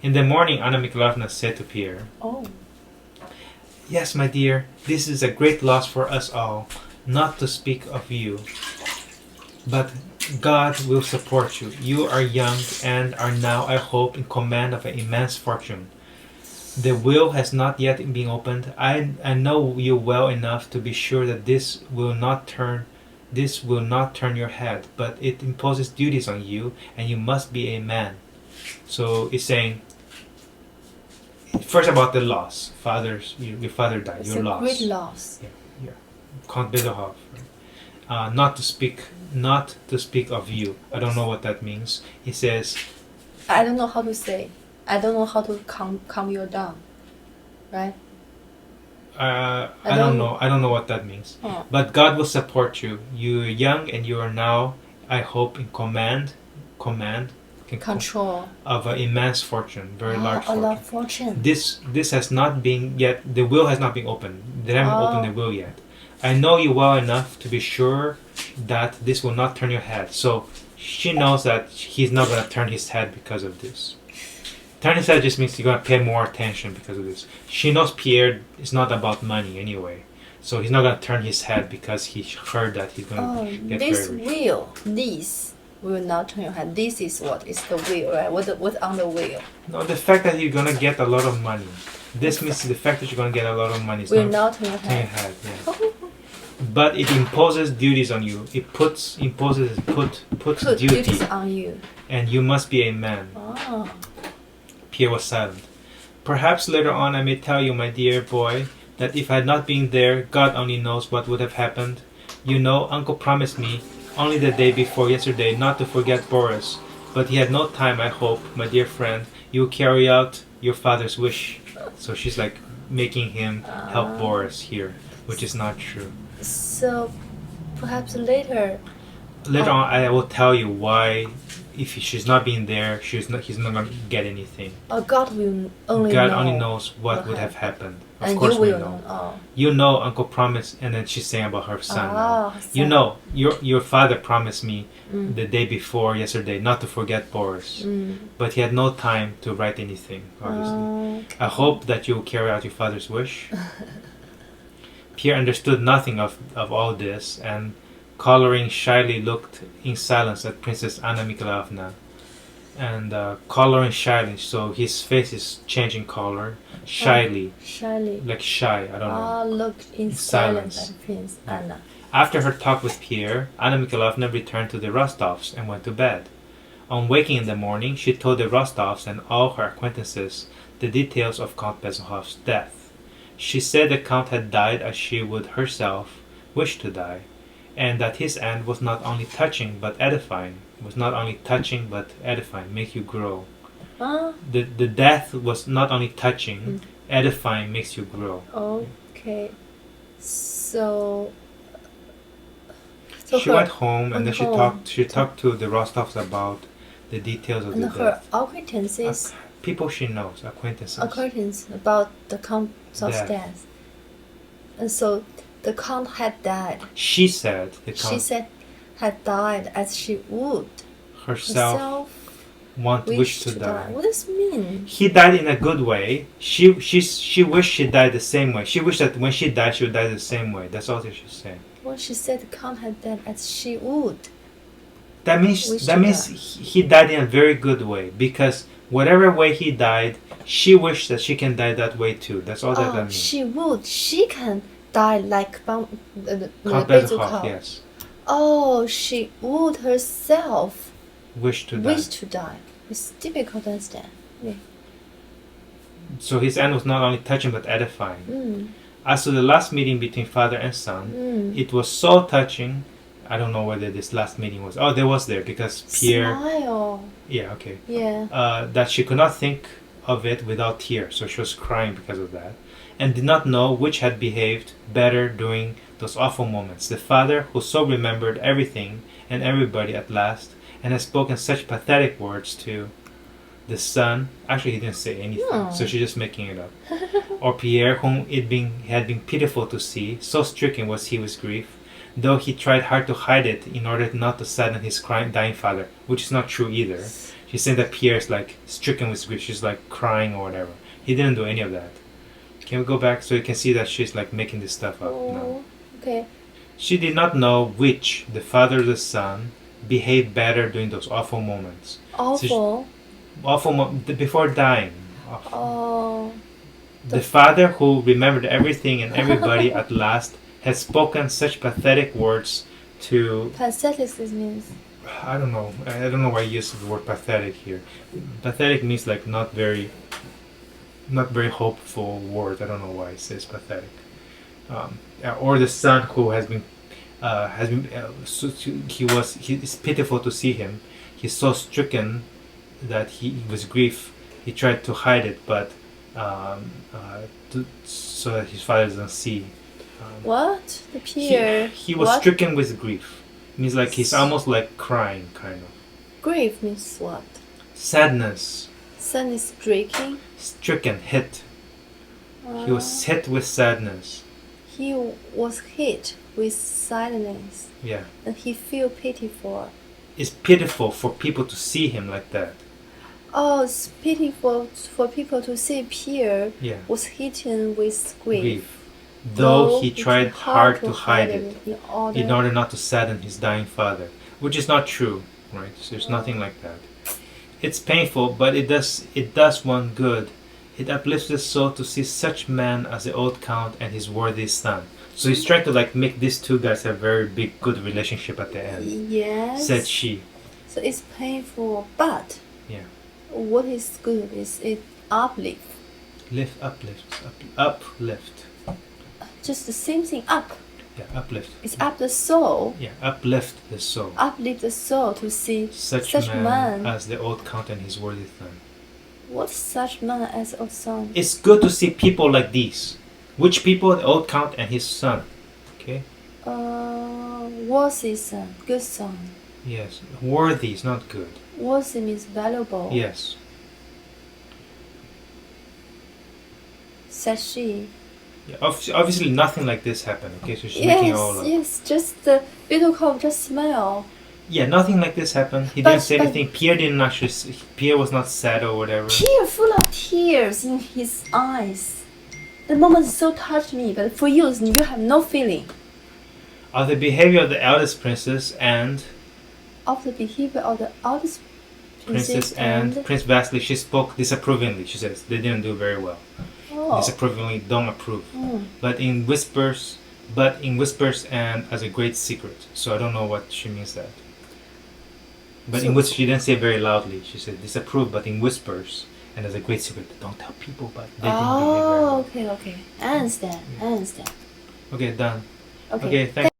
In the morning, Anna Mikhalovna said to Pierre, Oh. Yes, my dear, this is a great loss for us all, not to speak of you. But God will support you. You are young and are now, I hope, in command of an immense fortune. The will has not yet been opened. I know you well enough to be sure that this will not turn your head, but it imposes duties on you, and you must be a man. So it's saying, first about the loss. Your father died. It's Your a loss. great loss. Yeah. Count Bezahov. Not to speak of you. I don't know what that means. It says, I don't know how to say. I don't know how to calm you down. Right? I don't know what that means. Oh. But God will support you. You are young and you are now, I hope, in control of an immense fortune, very large fortune. A large fortune. This has not been yet. The will has not been opened. They haven't opened the will yet. I know you well enough to be sure that this will not turn your head. So she knows that he's not going to turn his head because of this. Turn his head just means you're going to pay more attention because of this. She knows Pierre is not about money anyway. So he's not going to turn his head because he heard that he's going to get very rich. This will not turn your head. This is what is the will, right? What's on the will? No, the fact that you're going to get a lot of money. This means the fact that you're going to get a lot of money is will not turn your turn your head. head. Yeah. But it imposes duties on you. It puts duties on you. And you must be a man. Oh. Pierre was silent. Perhaps later on I may tell you, my dear boy, that if I had not been there, God only knows what would have happened. You know, Uncle promised me, only the day before yesterday, not to forget Boris. But he had no time, I hope, my dear friend. You will carry out your father's wish. So she's like making him help Boris here, which is not true. So, perhaps later on I will tell you why. If she's not being there, he's not going to get anything. God will only God know only knows what would have happened. Of and course you we will know. Oh. You know, Uncle promised, and then she's saying about her son. Now. Son. You know, your father promised me the day before yesterday not to forget Boris, but he had no time to write anything. Obviously, I hope that you will carry out your father's wish. Pierre understood nothing of all this, and coloring shyly looked in silence at Princess Anna Mikhailovna. And coloring shyly, so his face is changing color. Shyly. Like shy, I don't know. Looked in silence at Princess Anna. After her talk with Pierre, Anna Mikhailovna returned to the Rostovs and went to bed. On waking in the morning, she told the Rostovs and all her acquaintances the details of Count Bezuhov's death. She said the Count had died as she would herself wish to die, and that his end was not only touching but edifying. Make you grow. The death was not only touching, edifying, makes you grow. Okay. So she went home and then she talked to the Rostovs about the details of the death. And her acquaintances? People she knows, acquaintances. About the Count's death. And so the Count had died. She said the Count had died as she would herself wish to die. What does this mean? He died in a good way. She wished she died the same way. She wished that when she died, she would die the same way. That's all she said. Well, she said the Count had died as she would. That means he died in a very good way, because whatever way he died, she wished that she can die that way too. That's all that means. She can die like Count Bezukov, yes. Oh, she would herself wish to die. It's difficult to understand. Yeah. So his end was not only touching but edifying. As to the last meeting between father and son, it was so touching. I don't know whether this last meeting was. Oh, there was there because Pierre. Smile. Yeah. Okay. Yeah. That she could not think of it without tears, so she was crying because of that, and did not know which had behaved better during those awful moments. The father, who so remembered everything and everybody at last, and had spoken such pathetic words to the son. Actually, he didn't say anything, so she's just making it up. Or Pierre, whom had been pitiful to see, so stricken was he with grief, though he tried hard to hide it in order not to sadden his dying father, which is not true either. She's saying that Pierre is like stricken with grief. She's like crying or whatever. He didn't do any of that. Can we go back so you can see that she's like making this stuff up now? Oh, okay. She did not know which, the father or the son, behaved better during those awful moments. Awful. Before dying. Oh. The father who remembered everything and everybody at last had spoken such pathetic words to... Pathetic means? I don't know why you use the word pathetic here. Pathetic means like not very hopeful word. I don't know why it says pathetic. Or the son who it's pitiful to see him. He's so stricken that he was grief. He tried to hide it, but so that his father doesn't see. What? The Pierre? He was stricken with grief. It means like he's almost like crying, kind of. Grief means what? Sadness. Sadness, stricken. Stricken, hit. He was hit with sadness. He was hit with sadness. Yeah. And he feel pitiful. It's pitiful for people to see him like that. Oh, it's pitiful for people to see Pierre was hitten with grief. Though he tried hard to hide it in order not to sadden his dying father. Which is not true, right? So there's nothing like that. It's painful, but it does one good. It uplifts the soul to see such man as the old count and his worthy son. So he's trying to like make these two guys have a very big, good relationship at the end. Yes. Said she. So it's painful, but what is good is it uplift. Uplift. Just the same thing, up. Yeah, uplift. It's up the soul. Yeah, uplift the soul. Uplift the soul to see such man as the old count and his worthy son. What's such man as old son? It's good to see people like these. Which people? The old count and his son. Okay? Worthy son, good son. Yes, worthy is not good. Worthy means valuable. Yes. Said she. Yeah, obviously nothing like this happened. Okay, so she's making all up. Yes, just the little cow just smile. Yeah, nothing like this happened. He didn't say anything. Pierre didn't actually. Pierre was not sad or whatever. Pierre full of tears in his eyes. The moment so touched me, but for you have no feeling. Of the behavior of the eldest princess and. Of the behavior of the eldest princess and Prince Vasily, she spoke disapprovingly. She says they didn't do very well. Disapprovingly, don't approve. But in whispers and as a great secret. So I don't know what she means that. But in which she didn't say very loudly. She said disapprove, but in whispers and as a great secret. Don't tell people, but they didn't behave very well. Okay. I understand. Okay, done. Okay, thank